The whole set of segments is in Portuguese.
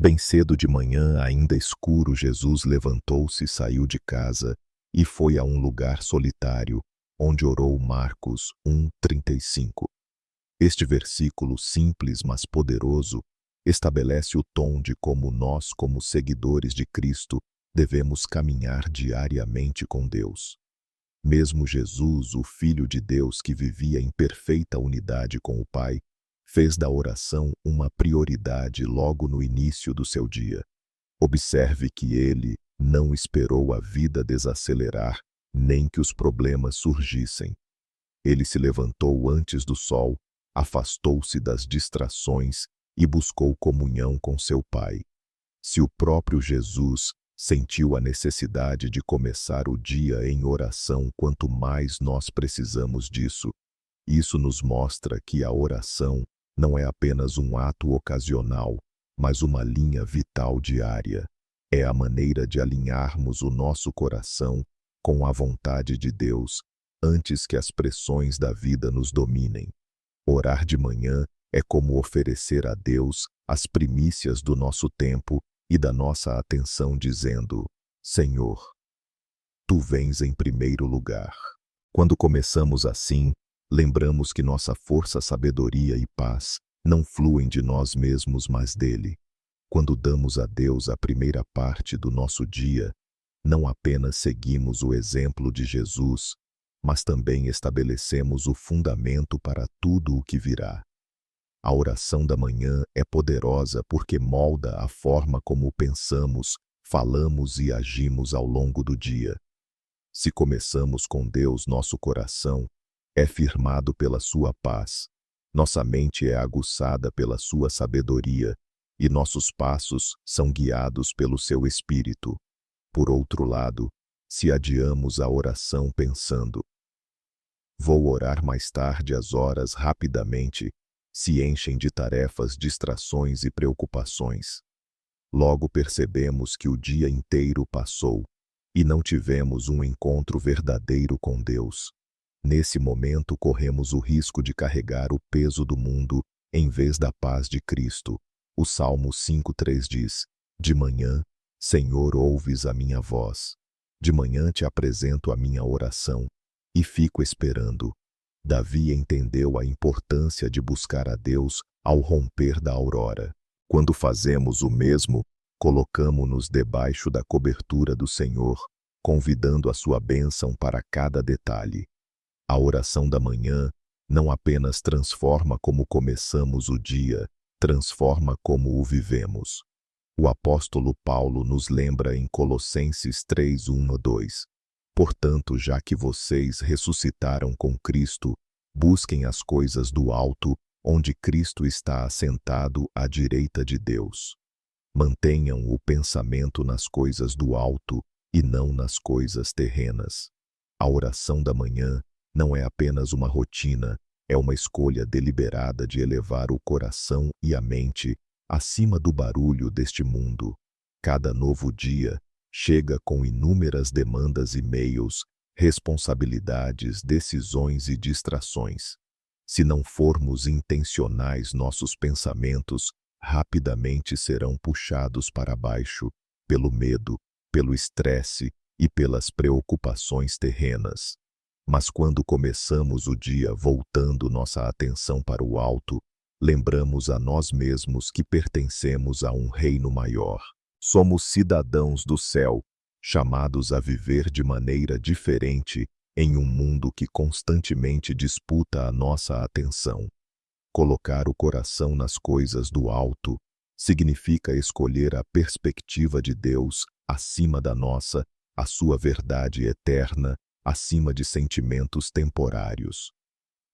Bem cedo de manhã, ainda escuro, Jesus levantou-se, saiu de casa e foi a um lugar solitário, onde orou. Marcos 1:35. Este versículo simples, mas poderoso, estabelece o tom de como nós, como seguidores de Cristo, devemos caminhar diariamente com Deus. Mesmo Jesus, o Filho de Deus que vivia em perfeita unidade com o Pai, fez da oração uma prioridade logo no início do seu dia. Observe que ele não esperou a vida desacelerar, nem que os problemas surgissem. Ele se levantou antes do sol, afastou-se das distrações e buscou comunhão com seu Pai. Se o próprio Jesus sentiu a necessidade de começar o dia em oração, quanto mais nós precisamos disso. Isso nos mostra que a oração não é apenas um ato ocasional, mas uma linha vital diária. É a maneira de alinharmos o nosso coração com a vontade de Deus antes que as pressões da vida nos dominem. Orar de manhã é como oferecer a Deus as primícias do nosso tempo e da nossa atenção, dizendo: Senhor, Tu vens em primeiro lugar. Quando começamos assim, lembramos que nossa força, sabedoria e paz não fluem de nós mesmos, mas dele. Quando damos a Deus a primeira parte do nosso dia, não apenas seguimos o exemplo de Jesus, mas também estabelecemos o fundamento para tudo o que virá. A oração da manhã é poderosa porque molda a forma como pensamos, falamos e agimos ao longo do dia. Se começamos com Deus, nosso coração é firmado pela sua paz, nossa mente é aguçada pela sua sabedoria e nossos passos são guiados pelo seu Espírito. Por outro lado, se adiamos a oração pensando: vou orar mais tarde, as horas rapidamente se enchem de tarefas, distrações e preocupações. Logo percebemos que o dia inteiro passou e não tivemos um encontro verdadeiro com Deus. Nesse momento, corremos o risco de carregar o peso do mundo em vez da paz de Cristo. O Salmo 5:3 diz: de manhã, Senhor, ouves a minha voz. De manhã te apresento a minha oração e fico esperando. Davi entendeu a importância de buscar a Deus ao romper da aurora. Quando fazemos o mesmo, colocamo-nos debaixo da cobertura do Senhor, convidando a sua bênção para cada detalhe. A oração da manhã não apenas transforma como começamos o dia, transforma como o vivemos. O apóstolo Paulo nos lembra em Colossenses 3:1-2. Portanto, já que vocês ressuscitaram com Cristo, busquem as coisas do alto, onde Cristo está assentado à direita de Deus. Mantenham o pensamento nas coisas do alto e não nas coisas terrenas. A oração da manhã não é apenas uma rotina, é uma escolha deliberada de elevar o coração e a mente acima do barulho deste mundo. Cada novo dia chega com inúmeras demandas, e-mails, responsabilidades, decisões e distrações. Se não formos intencionais, nossos pensamentos rapidamente serão puxados para baixo pelo medo, pelo estresse e pelas preocupações terrenas. Mas quando começamos o dia voltando nossa atenção para o alto, lembramos a nós mesmos que pertencemos a um reino maior. Somos cidadãos do céu, chamados a viver de maneira diferente em um mundo que constantemente disputa a nossa atenção. Colocar o coração nas coisas do alto significa escolher a perspectiva de Deus acima da nossa, a sua verdade eterna acima de sentimentos temporários.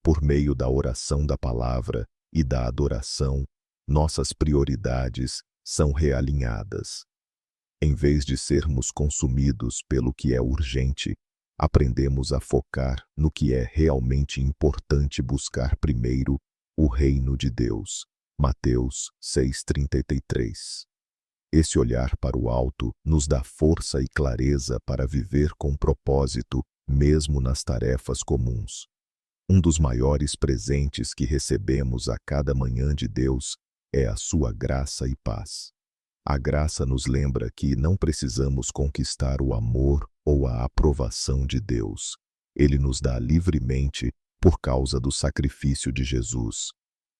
Por meio da oração da palavra e da adoração, nossas prioridades são realinhadas. Em vez de sermos consumidos pelo que é urgente, aprendemos a focar no que é realmente importante, buscar primeiro o reino de Deus. Mateus 6:33. Esse olhar para o alto nos dá força e clareza para viver com propósito, mesmo nas tarefas comuns. Um dos maiores presentes que recebemos a cada manhã de Deus é a sua graça e paz. A graça nos lembra que não precisamos conquistar o amor ou a aprovação de Deus. Ele nos dá livremente por causa do sacrifício de Jesus.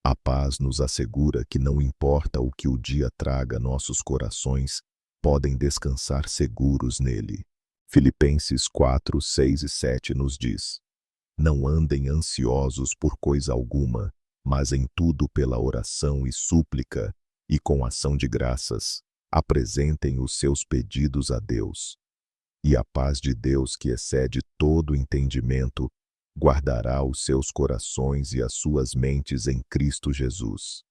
A paz nos assegura que não importa o que o dia traga, nossos corações podem descansar seguros nele. Filipenses 4, 6 e 7 nos diz: Não andem ansiosos por coisa alguma, mas em tudo pela oração e súplica, e com ação de graças, apresentem os seus pedidos a Deus. E a paz de Deus, que excede todo entendimento, guardará os seus corações e as suas mentes em Cristo Jesus.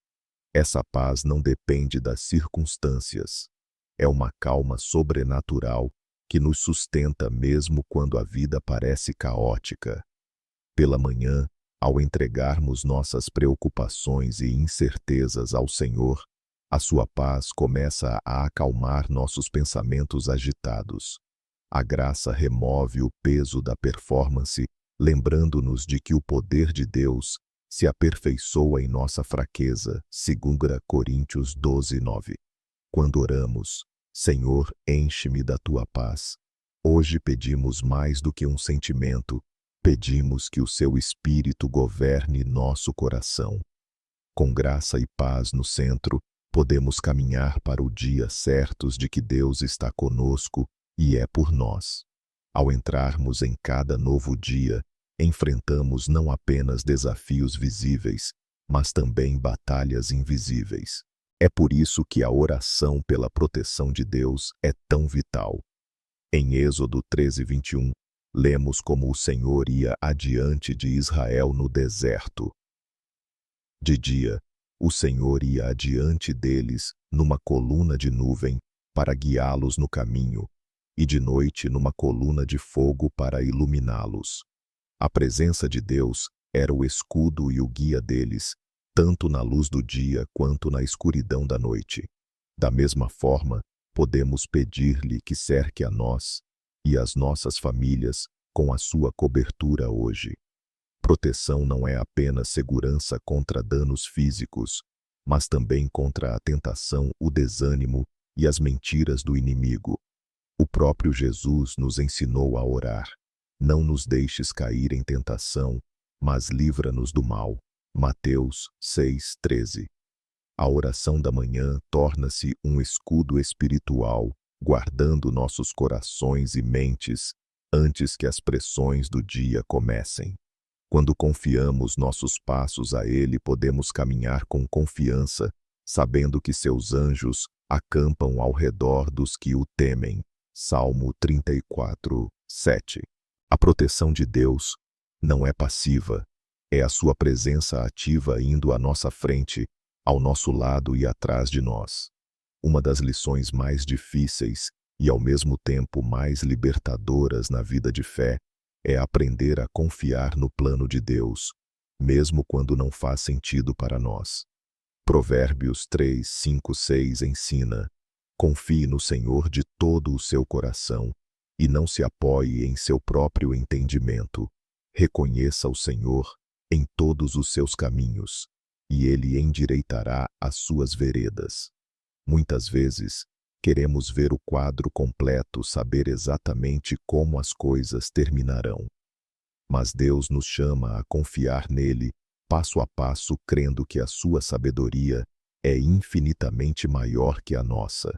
Essa paz não depende das circunstâncias. É uma calma sobrenatural que nos sustenta mesmo quando a vida parece caótica. Pela manhã, ao entregarmos nossas preocupações e incertezas ao Senhor, a sua paz começa a acalmar nossos pensamentos agitados. A graça remove o peso da performance, lembrando-nos de que o poder de Deus se aperfeiçoa em nossa fraqueza, 2 Coríntios 12, 9. Quando oramos, Senhor, enche-me da tua paz. Hoje pedimos mais do que um sentimento, pedimos que o seu Espírito governe nosso coração. Com graça e paz no centro, podemos caminhar para o dia certos de que Deus está conosco e é por nós. Ao entrarmos em cada novo dia, enfrentamos não apenas desafios visíveis, mas também batalhas invisíveis. É por isso que a oração pela proteção de Deus é tão vital. Em Êxodo 13, 21, lemos como o Senhor ia adiante de Israel no deserto. De dia, o Senhor ia adiante deles numa coluna de nuvem para guiá-los no caminho, e de noite numa coluna de fogo para iluminá-los. A presença de Deus era o escudo e o guia deles, tanto na luz do dia quanto na escuridão da noite. Da mesma forma, podemos pedir-lhe que cerque a nós e as nossas famílias com a sua cobertura hoje. Proteção não é apenas segurança contra danos físicos, mas também contra a tentação, o desânimo e as mentiras do inimigo. O próprio Jesus nos ensinou a orar. Não nos deixes cair em tentação, mas livra-nos do mal. Mateus 6, 13. A oração da manhã torna-se um escudo espiritual, guardando nossos corações e mentes antes que as pressões do dia comecem. Quando confiamos nossos passos a Ele, podemos caminhar com confiança, sabendo que seus anjos acampam ao redor dos que o temem. Salmo 34, 7. A proteção de Deus não é passiva, é a sua presença ativa indo à nossa frente, ao nosso lado e atrás de nós. Uma das lições mais difíceis e ao mesmo tempo mais libertadoras na vida de fé é aprender a confiar no plano de Deus, mesmo quando não faz sentido para nós. Provérbios 3, 5, 6 ensina: confie no Senhor de todo o seu coração e não se apoie em seu próprio entendimento. Reconheça o Senhor em todos os seus caminhos, e Ele endireitará as suas veredas. Muitas vezes, queremos ver o quadro completo, saber exatamente como as coisas terminarão. Mas Deus nos chama a confiar nele, passo a passo, crendo que a sua sabedoria é infinitamente maior que a nossa.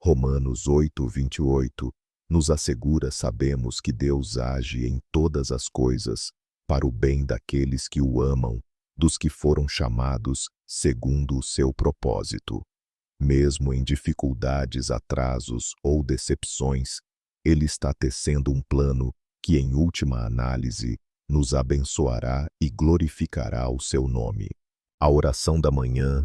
Romanos 8, 28 nos assegura: sabemos que Deus age em todas as coisas para o bem daqueles que o amam, dos que foram chamados segundo o seu propósito. Mesmo em dificuldades, atrasos ou decepções, Ele está tecendo um plano que, em última análise, nos abençoará e glorificará o seu nome. A oração da manhã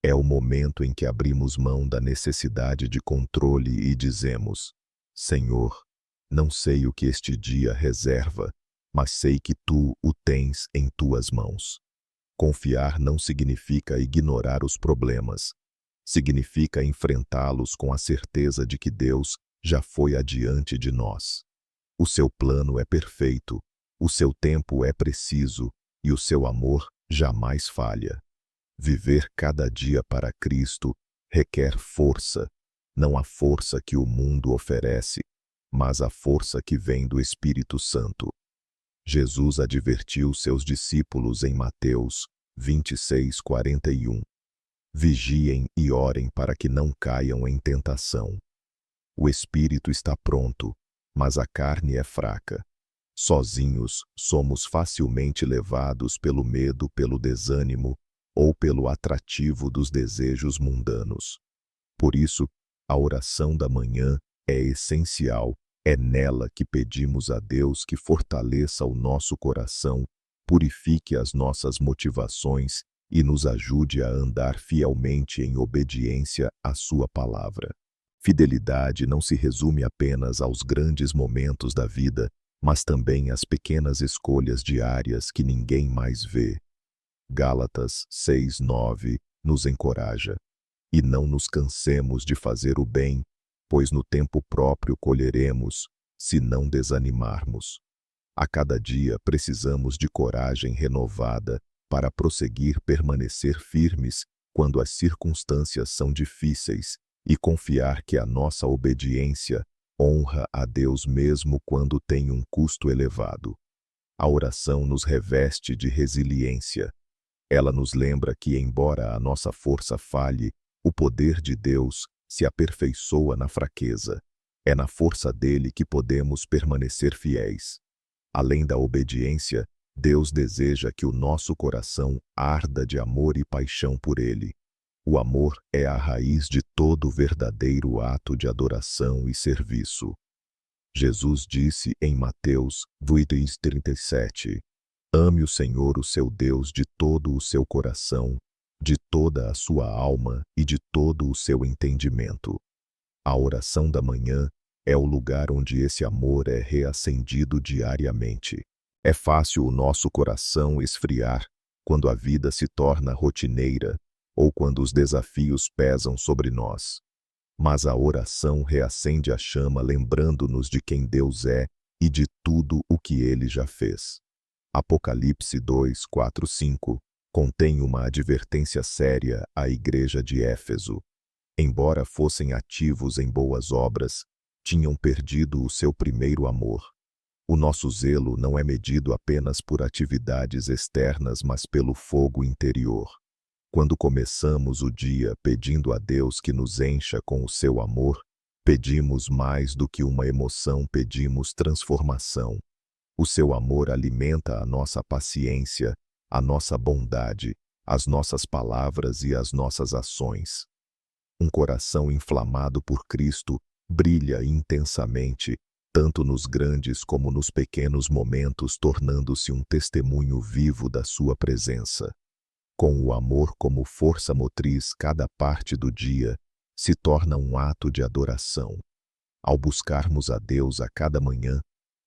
é o momento em que abrimos mão da necessidade de controle e dizemos: Senhor, não sei o que este dia reserva, mas sei que Tu o tens em Tuas mãos. Confiar não significa ignorar os problemas. Significa enfrentá-los com a certeza de que Deus já foi adiante de nós. O seu plano é perfeito, o seu tempo é preciso e o seu amor jamais falha. Viver cada dia para Cristo requer força, não a força que o mundo oferece, mas a força que vem do Espírito Santo. Jesus advertiu seus discípulos em Mateus 26:41. Vigiem e orem para que não caiam em tentação. O espírito está pronto, mas a carne é fraca. Sozinhos, somos facilmente levados pelo medo, pelo desânimo ou pelo atrativo dos desejos mundanos. Por isso, a oração da manhã é essencial. É nela que pedimos a Deus que fortaleça o nosso coração, purifique as nossas motivações e nos ajude a andar fielmente em obediência à sua palavra. Fidelidade não se resume apenas aos grandes momentos da vida, mas também às pequenas escolhas diárias que ninguém mais vê. Gálatas 6:9 nos encoraja. E não nos cansemos de fazer o bem, pois no tempo próprio colheremos, se não desanimarmos. A cada dia precisamos de coragem renovada para prosseguir, permanecer firmes quando as circunstâncias são difíceis e confiar que a nossa obediência honra a Deus mesmo quando tem um custo elevado. A oração nos reveste de resiliência. Ela nos lembra que, embora a nossa força falhe, o poder de Deus se aperfeiçoa na fraqueza. É na força dele que podemos permanecer fiéis. Além da obediência, Deus deseja que o nosso coração arda de amor e paixão por ele. O amor é a raiz de todo verdadeiro ato de adoração e serviço. Jesus disse em Mateus 8:37, ame o Senhor, o seu Deus, de todo o seu coração, de toda a sua alma e de todo o seu entendimento. A oração da manhã é o lugar onde esse amor é reacendido diariamente. É fácil o nosso coração esfriar quando a vida se torna rotineira ou quando os desafios pesam sobre nós. Mas a oração reacende a chama, lembrando-nos de quem Deus é e de tudo o que ele já fez. Apocalipse 2:4-5 contém uma advertência séria à igreja de Éfeso. Embora fossem ativos em boas obras, tinham perdido o seu primeiro amor. O nosso zelo não é medido apenas por atividades externas, mas pelo fogo interior. Quando começamos o dia pedindo a Deus que nos encha com o seu amor, pedimos mais do que uma emoção, pedimos transformação. O seu amor alimenta a nossa paciência, a nossa bondade, as nossas palavras e as nossas ações. Um coração inflamado por Cristo brilha intensamente, tanto nos grandes como nos pequenos momentos, tornando-se um testemunho vivo da sua presença. Com o amor como força motriz, cada parte do dia se torna um ato de adoração. Ao buscarmos a Deus a cada manhã,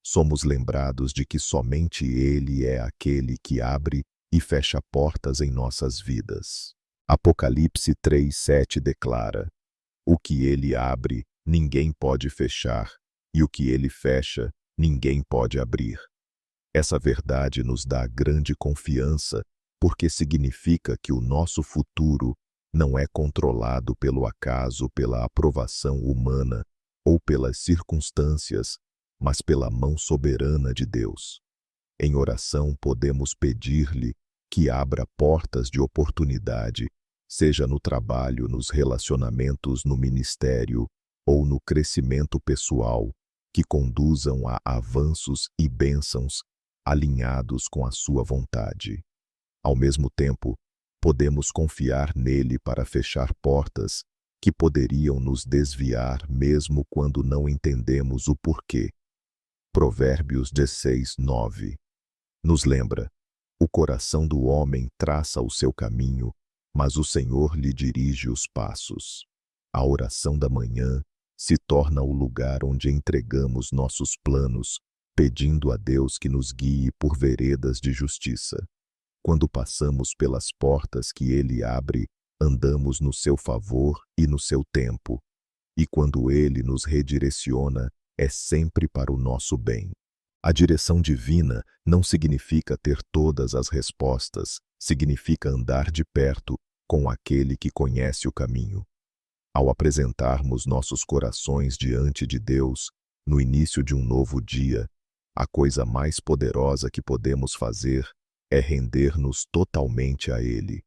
somos lembrados de que somente Ele é aquele que abre e fecha portas em nossas vidas. Apocalipse 3:7 declara: o que Ele abre, ninguém pode fechar, e o que Ele fecha, ninguém pode abrir. Essa verdade nos dá grande confiança, porque significa que o nosso futuro não é controlado pelo acaso, pela aprovação humana ou pelas circunstâncias, mas pela mão soberana de Deus. Em oração podemos pedir-lhe que abra portas de oportunidade, seja no trabalho, nos relacionamentos, no ministério ou no crescimento pessoal, que conduzam a avanços e bênçãos alinhados com a sua vontade. Ao mesmo tempo, podemos confiar nele para fechar portas que poderiam nos desviar mesmo quando não entendemos o porquê. Provérbios 16:9 nos lembra: o coração do homem traça o seu caminho, mas o Senhor lhe dirige os passos. A oração da manhã se torna o lugar onde entregamos nossos planos, pedindo a Deus que nos guie por veredas de justiça. Quando passamos pelas portas que Ele abre, andamos no seu favor e no seu tempo. E quando Ele nos redireciona, é sempre para o nosso bem. A direção divina não significa ter todas as respostas, significa andar de perto com aquele que conhece o caminho. Ao apresentarmos nossos corações diante de Deus, no início de um novo dia, a coisa mais poderosa que podemos fazer é render-nos totalmente a Ele.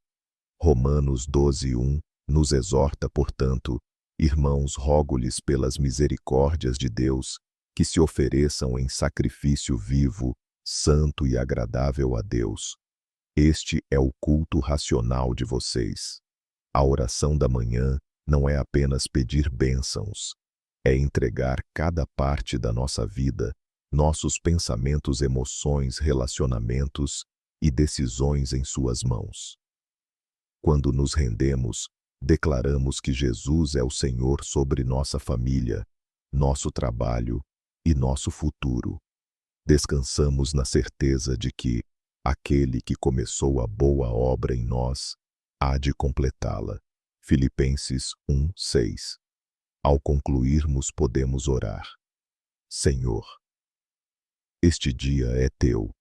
Romanos 12:1 nos exorta, portanto, irmãos, rogo-lhes pelas misericórdias de Deus, que se ofereçam em sacrifício vivo, santo e agradável a Deus. Este é o culto racional de vocês. A oração da manhã não é apenas pedir bênçãos, é entregar cada parte da nossa vida, nossos pensamentos, emoções, relacionamentos e decisões em suas mãos. Quando nos rendemos, declaramos que Jesus é o Senhor sobre nossa família, nosso trabalho e nosso futuro. Descansamos na certeza de que aquele que começou a boa obra em nós há de completá-la. Filipenses 1:6. Ao concluirmos, podemos orar. Senhor, este dia é teu.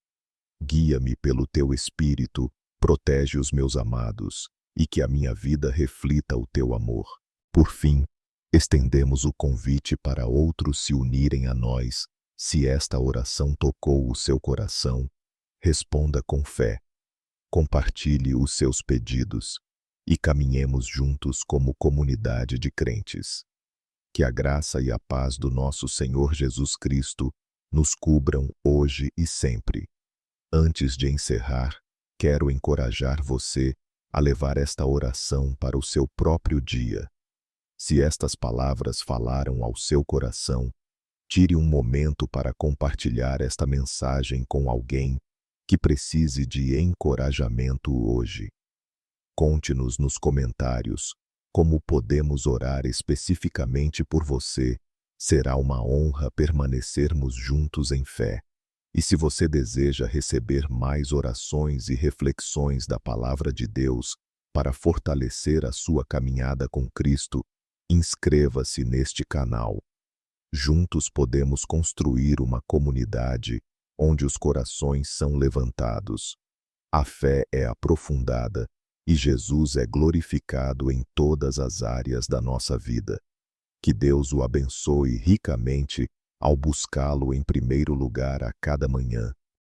Guia-me pelo teu Espírito, protege os meus amados, e que a minha vida reflita o teu amor. Por fim, estendemos o convite para outros se unirem a nós. Se esta oração tocou o seu coração, responda com fé. Compartilhe os seus pedidos e caminhemos juntos como comunidade de crentes. Que a graça e a paz do nosso Senhor Jesus Cristo nos cubram hoje e sempre. Antes de encerrar, quero encorajar você a levar esta oração para o seu próprio dia. Se estas palavras falaram ao seu coração, tire um momento para compartilhar esta mensagem com alguém que precise de encorajamento hoje. Conte-nos nos comentários como podemos orar especificamente por você. Será uma honra permanecermos juntos em fé. E se você deseja receber mais orações e reflexões da Palavra de Deus para fortalecer a sua caminhada com Cristo, inscreva-se neste canal. Juntos podemos construir uma comunidade onde os corações são levantados, a fé é aprofundada e Jesus é glorificado em todas as áreas da nossa vida. Que Deus o abençoe ricamente ao buscá-lo em primeiro lugar a cada manhã.